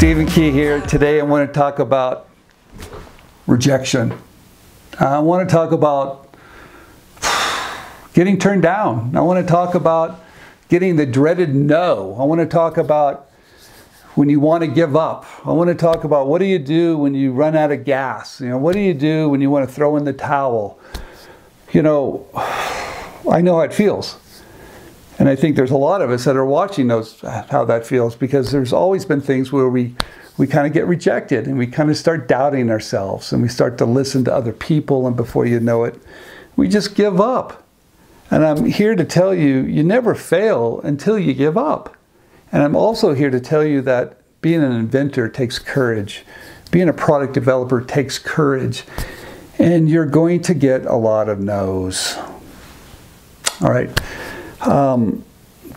Stephen Key here. Today I want to talk about rejection. I want to talk about getting turned down. I want to talk about getting the dreaded no. I want to talk about when you want to give up. I want to talk about what do you do when you run out of gas? What do you do when you want to throw in the towel? I know how it feels. And I think there's a lot of us that are watching how that feels, because there's always been things where we kind of get rejected and we kind of start doubting ourselves and we start to listen to other people, and before you know it, we just give up. And I'm here to tell you, you never fail until you give up. And I'm also here to tell you that being an inventor takes courage. Being a product developer takes courage. And you're going to get a lot of no's. All right.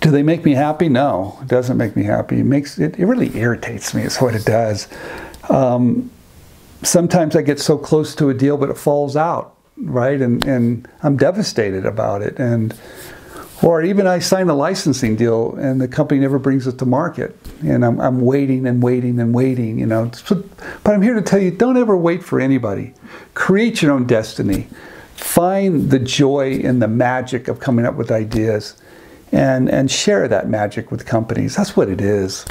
Do they make me happy? No, it doesn't make me happy. It really irritates me is what it does. Sometimes I get so close to a deal, but it falls out, right? And I'm devastated about it. Or even I sign a licensing deal and the company never brings it to market. And I'm waiting and waiting and waiting, But I'm here to tell you, don't ever wait for anybody. Create your own destiny. Find the joy and the magic of coming up with ideas and share that magic with companies. That's what it is.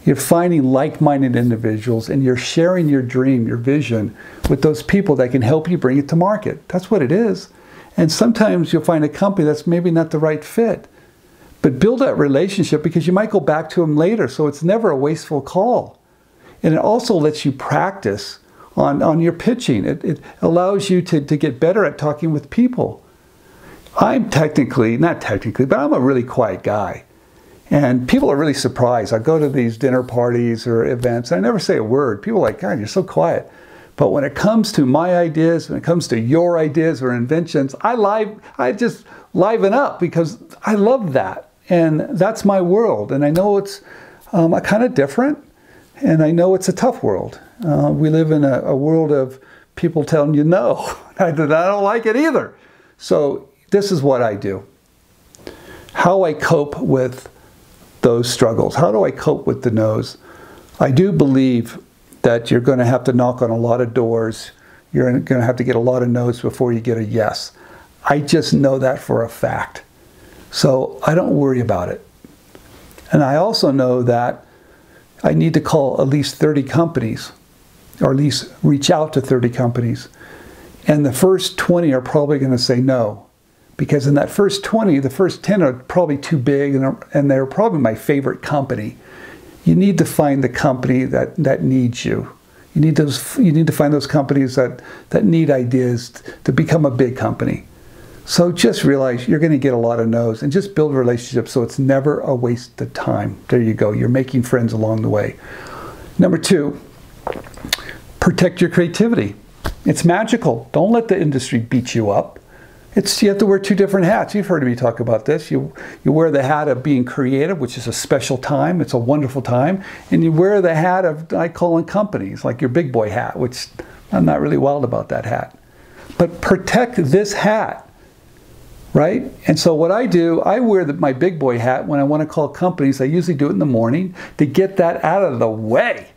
You're finding like-minded individuals and you're sharing your dream, your vision with those people that can help you bring it to market. That's what it is. And sometimes you'll find a company that's maybe not the right fit. But build that relationship, because you might go back to them later, so it's never a wasteful call. And it also lets you practice on your pitching. It allows you to get better at talking with people. I'm not technically, but I'm a really quiet guy. And people are really surprised. I go to these dinner parties or events, and I never say a word. People are like, God, you're so quiet. But when it comes to my ideas, when it comes to your ideas or inventions, I just liven up, because I love that. And that's my world. And I know it's kind of different. And I know it's a tough world. We live in a world of people telling you no. I don't like it either. So this is what I do. How I cope with those struggles. How do I cope with the no's? I do believe that you're going to have to knock on a lot of doors. You're going to have to get a lot of no's before you get a yes. I just know that for a fact. So I don't worry about it. And I also know that I need to call at least 30 companies, or at least reach out to 30 companies. And the first 20 are probably going to say no. Because in that first 20, the first 10 are probably too big, and they're probably my favorite company. You need to find the company that needs you. You need to find those companies that need ideas to become a big company. So just realize you're going to get a lot of no's, and just build relationships so it's never a waste of time. There you go. You're making friends along the way. Number 2, protect your creativity. It's magical. Don't let the industry beat you up. You have to wear 2 different hats. You've heard me talk about this. You wear the hat of being creative, which is a special time. It's a wonderful time. And you wear the hat of, I call in companies, like your big boy hat, which I'm not really wild about that hat. But protect this hat. Right? And so what I do, I wear my big boy hat when I want to call companies. I usually do it in the morning to get that out of the way.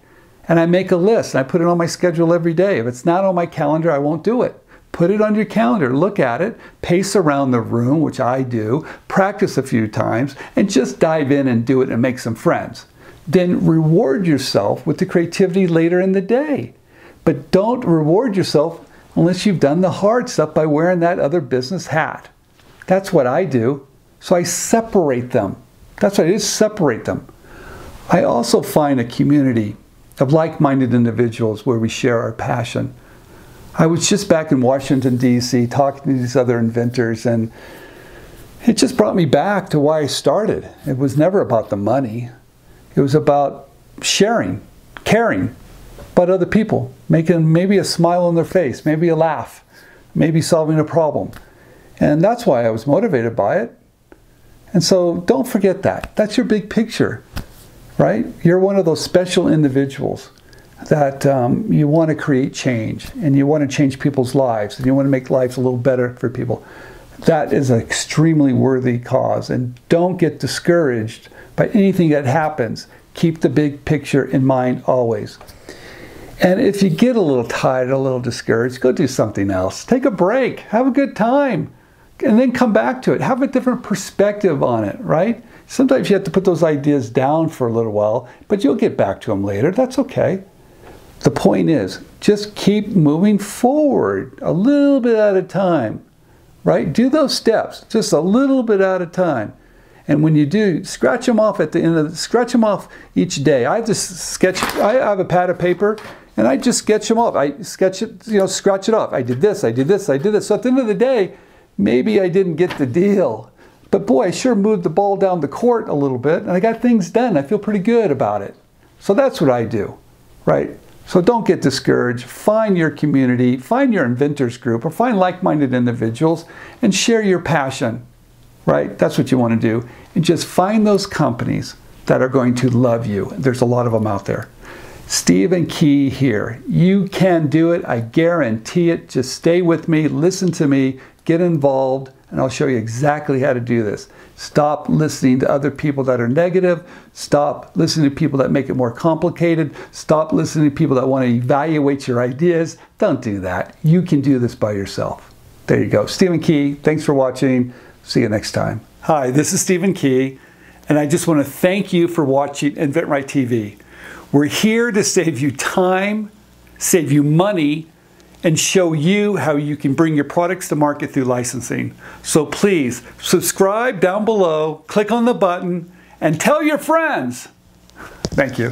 And I make a list, and I put it on my schedule every day. If it's not on my calendar, I won't do it. Put it on your calendar, look at it, pace around the room, which I do, practice a few times, and just dive in and do it and make some friends. Then reward yourself with the creativity later in the day. But don't reward yourself unless you've done the hard stuff by wearing that other business hat. That's what I do. So I separate them. That's what I do, separate them. I also find a community of like-minded individuals where we share our passion. I was just back in Washington, D.C. talking to these other inventors, and it just brought me back to why I started. It was never about the money. It was about sharing, caring about other people, making maybe a smile on their face, maybe a laugh, maybe solving a problem. And that's why I was motivated by it. And so don't forget that. That's your big picture, right? You're one of those special individuals that you want to create change, and you want to change people's lives, and you want to make lives a little better for people. That is an extremely worthy cause. And don't get discouraged by anything that happens. Keep the big picture in mind always. And if you get a little tired, a little discouraged, go do something else. Take a break, have a good time, and then come back to it. Have a different perspective on it, right? Sometimes you have to put those ideas down for a little while, but you'll get back to them later. That's okay. The point is, just keep moving forward a little bit at a time, right? Do those steps just a little bit at a time. And when you do, scratch them off at the end of scratch them off each day. I have a pad of paper and I just sketch them off. I sketch it, scratch it off. I did this, I did this, I did this. So at the end of the day, maybe I didn't get the deal. But boy, I sure moved the ball down the court a little bit and I got things done. I feel pretty good about it. So that's what I do, right? So don't get discouraged. Find your community, find your inventors group, or find like-minded individuals and share your passion, right? That's what you want to do. And just find those companies that are going to love you. There's a lot of them out there. Stephen Key here. You can do it. I guarantee it. Just stay with me, listen to me, get involved, and I'll show you exactly how to do this. Stop listening to other people that are negative. Stop listening to people that make it more complicated. Stop listening to people that want to evaluate your ideas. Don't do that. You can do this by yourself. There you go. Stephen Key, thanks for watching. See you next time. Hi, this is Stephen Key, and I just want to thank you for watching InventRight TV. We're here to save you time, save you money, and show you how you can bring your products to market through licensing. So please subscribe down below, click on the button, and tell your friends. Thank you.